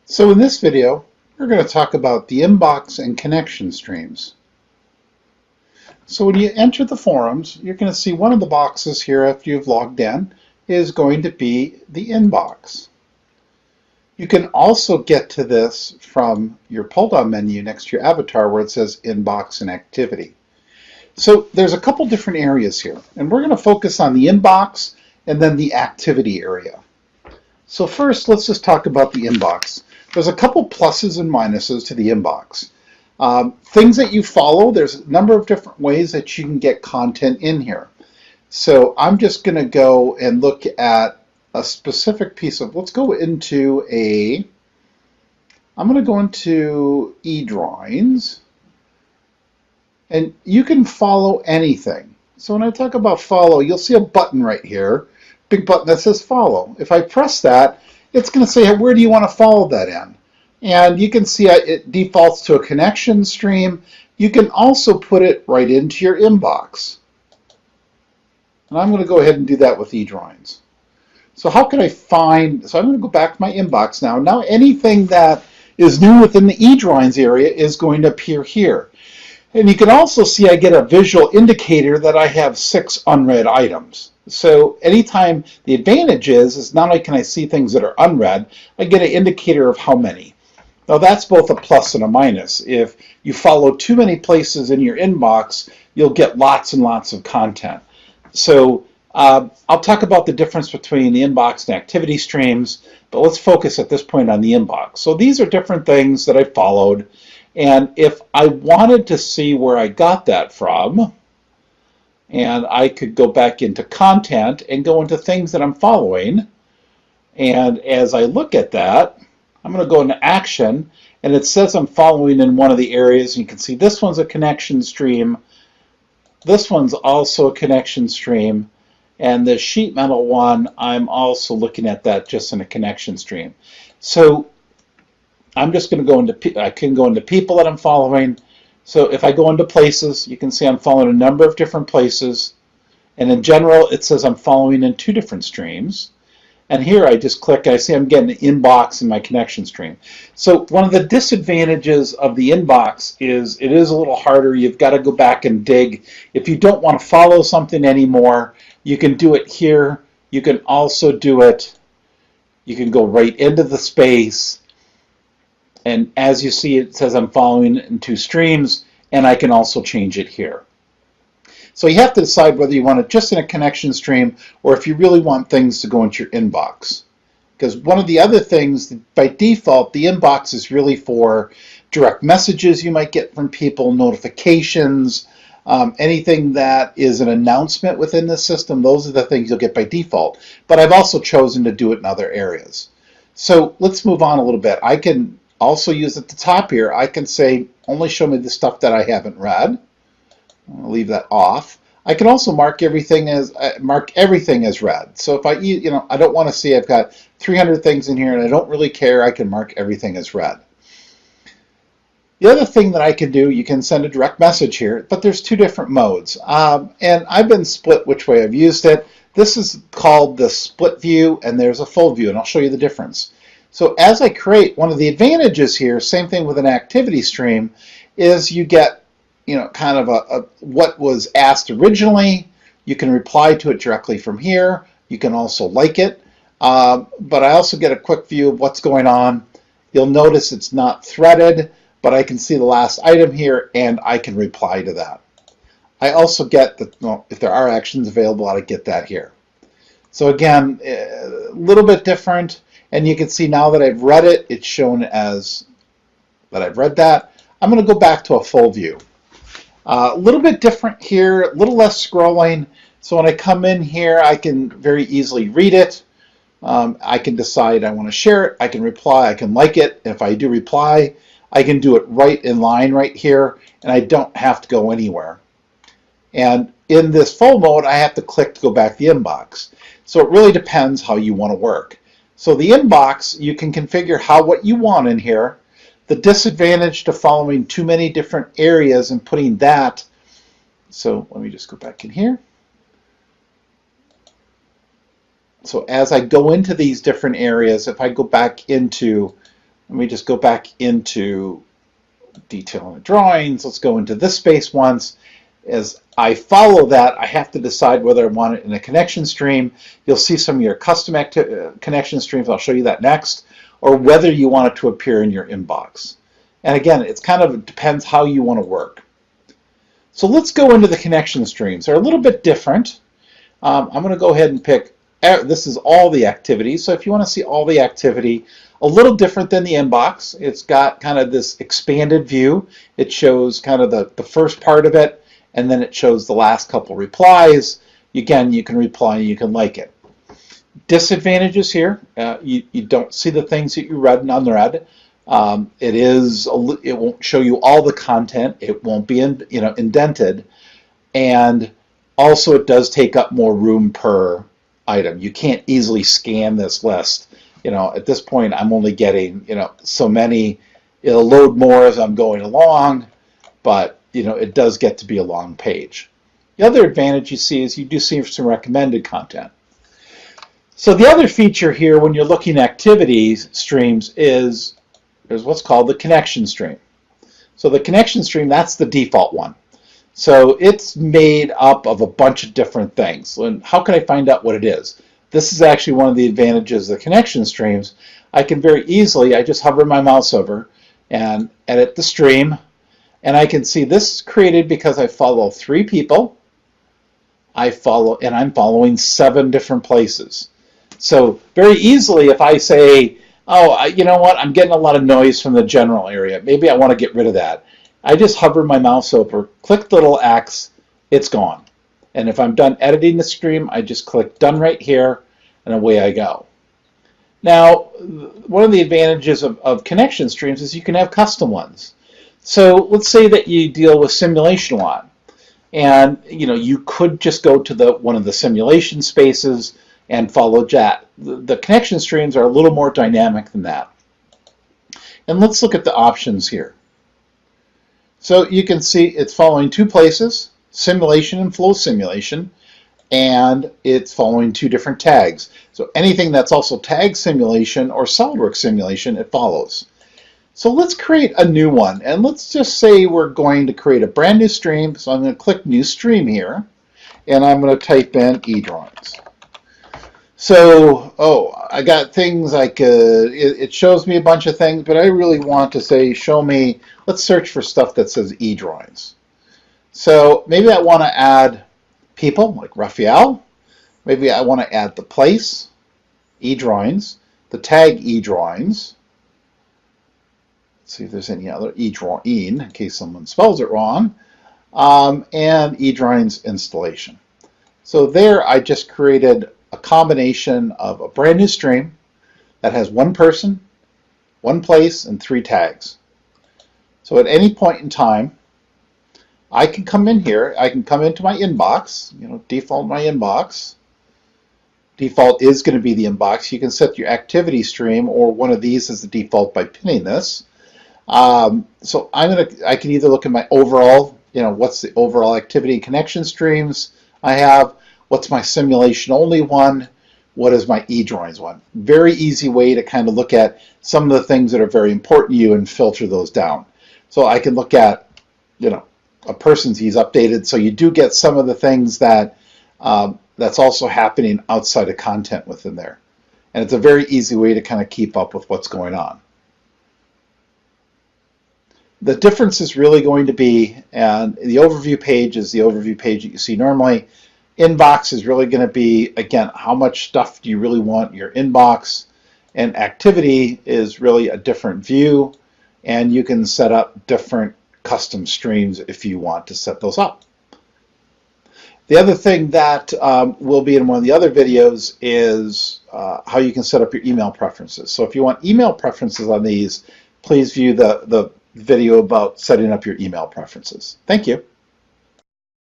So in this video, we're going to talk about the inbox and connection streams. So when you enter the forums, you're going to see one of the boxes here after you've logged in is going to be the inbox. You can also get to this from your pull-down menu next to your avatar where it says inbox and activity. So there's a couple different areas here, and we're going to focus on the inbox and then the activity area. So first, let's just talk about the inbox. There's a couple pluses and minuses to the inbox. Things that you follow, there's a number of different ways that you can get content in here. So I'm just going to go and look at a specific piece of, let's go into I'm going to go into eDrawings, and you can follow anything. So when I talk about follow, you'll see a button right here, big button that says follow. If I press that, it's going to say, where do you want to follow that in? And you can see it defaults to a connection stream. You can also put it right into your inbox. And I'm going to go ahead and do that with eDrawings. So how can I find, so I'm going to go back to my inbox now. Now anything that is new within the eDrawings area is going to appear here. And you can also see I get a visual indicator that I have 6 unread items. So anytime, the advantage is not only can I see things that are unread, I get an indicator of how many. Now that's both a plus and a minus. If you follow too many places in your inbox, you'll get lots and lots of content. So I'll talk about the difference between the inbox and activity streams, but let's focus at this point on the inbox. So these are different things that I followed. And if I wanted to see where I got that from, and I could go back into content and go into things that I'm following. And as I look at that, I'm going to go into action, and it says I'm following in one of the areas. And you can see this one's a connection stream. This one's also a connection stream. And the sheet metal one, I'm also looking at that just in a connection stream. So I'm just going to go into, I can go into people that I'm following. So if I go into places, you can see I'm following a number of different places. And in general, it says I'm following in 2 different streams. And here I just click, and I see I'm getting the inbox in my connection stream. So one of the disadvantages of the inbox is it is a little harder. You've got to go back and dig. If you don't want to follow something anymore, you can do it here. You can also do it, you can go right into the space. And as you see, it says I'm following in 2 streams, and I can also change it here. So you have to decide whether you want it just in a connection stream or if you really want things to go into your inbox. Because one of the other things, by default, the inbox is really for direct messages you might get from people, notifications, anything that is an announcement within the system. Those are the things you'll get by default. But I've also chosen to do it in other areas. So let's move on a little bit. I can also use at the top here, I can say, only show me the stuff that I haven't read. I'll leave that off. I can also mark everything as read. So if I don't want to see, I've got 300 things in here and I don't really care, I can mark everything as read. The other thing that I can do, you can send a direct message here, but there's 2 different modes. And I've been split which way I've used it. This is called the split view, and there's a full view, and I'll show you the difference. So as I create, one of the advantages here, same thing with an activity stream, is you get kind of what was asked originally. You can reply to it directly from here. You can also like it. But I also get a quick view of what's going on. You'll notice it's not threaded, but I can see the last item here, and I can reply to that. I also get if there are actions available, I get that here. So again, a little bit different. And you can see now that I've read it, it's shown as that I've read that. I'm going to go back to a full view. A little bit different here, a little less scrolling. So when I come in here, I can very easily read it. I can decide I want to share it. I can reply. I can like it. If I do reply, I can do it right in line right here, and I don't have to go anywhere. And in this full mode, I have to click to go back to the inbox. So it really depends how you want to work. So the inbox, you can configure what you want in here. The disadvantage to following too many different areas and putting that, so let me just go back in here. So as I go into these different areas, if I go back into Let me just go back into detail in the drawings. Let's go into this space once. As I follow that, I have to decide whether I want it in a connection stream. You'll see some of your custom connection streams. I'll show you that next. Or whether you want it to appear in your inbox. And again, it's kind of depends how you want to work. So let's go into the connection streams. They're a little bit different. I'm going to go ahead and pick, this is all the activity. So if you want to see all the activity, a little different than the inbox. It's got kind of this expanded view. It shows kind of the first part of it, and then it shows the last couple replies. Again, you can reply and you can like it. Disadvantages here, you don't see the things that you read and unread. It won't show you all the content. It won't be indented, and also it does take up more room per item. You can't easily scan this list. At this point, I'm only getting so many. It'll load more as I'm going along, but it does get to be a long page. The other advantage you see is you do see some recommended content. So the other feature here when you're looking at activity streams is there's what's called the connection stream. So the connection stream, that's the default one. So it's made up of a bunch of different things. And how can I find out what it is? This is actually one of the advantages of the connection streams. I can very easily, I just hover my mouse over and edit the stream. And I can see this is created because I follow 3 people. I'm following 7 different places. So very easily, if I say, oh, you know what, I'm getting a lot of noise from the general area. Maybe I want to get rid of that. I just hover my mouse over, click the little X, it's gone. And if I'm done editing the stream, I just click done right here, and away I go. Now, one of the advantages of connection streams is you can have custom ones. So let's say that you deal with simulation a lot. And you could just go to one of the simulation spaces and follow that. The connection streams are a little more dynamic than that. And let's look at the options here. So you can see it's following 2 places, simulation and flow simulation, and it's following 2 different tags. So anything that's also tag simulation or SOLIDWORKS simulation, it follows. So let's create a new one, and let's just say we're going to create a brand new stream. So I'm going to click new stream here, and I'm going to type in eDrawings. So, I got things like, it shows me a bunch of things, but I really want to say, show me, let's search for stuff that says eDrawings. So maybe I want to add people, like Raphael. Maybe I want to add the place, eDrawings, the tag eDrawings. Let's see if there's any other eDrawing, in case someone spells it wrong, and eDrawings installation. So there I just created a combination of a brand new stream that has 1 person, 1 place, and 3 tags. So at any point in time, I can come in here, I can come into my inbox, default my inbox. Default is going to be the inbox. You can set your activity stream or one of these as the default by pinning this. So I can either look at my overall, what's the overall activity and connection streams I have, what's my simulation only one, what is my eDrawings one. Very easy way to kind of look at some of the things that are very important to you and filter those down. So I can look at, a person's, he's updated, so you do get some of the things that that's also happening outside of content within there. And it's a very easy way to kind of keep up with what's going on. The difference is really going to be, and the overview page is the overview page that you see normally. Inbox is really going to be, again, how much stuff do you really want in your inbox, and activity is really a different view, and you can set up different custom streams if you want to set those up. The other thing that will be in one of the other videos is how you can set up your email preferences. So if you want email preferences on these, please view the video about setting up your email preferences. Thank you.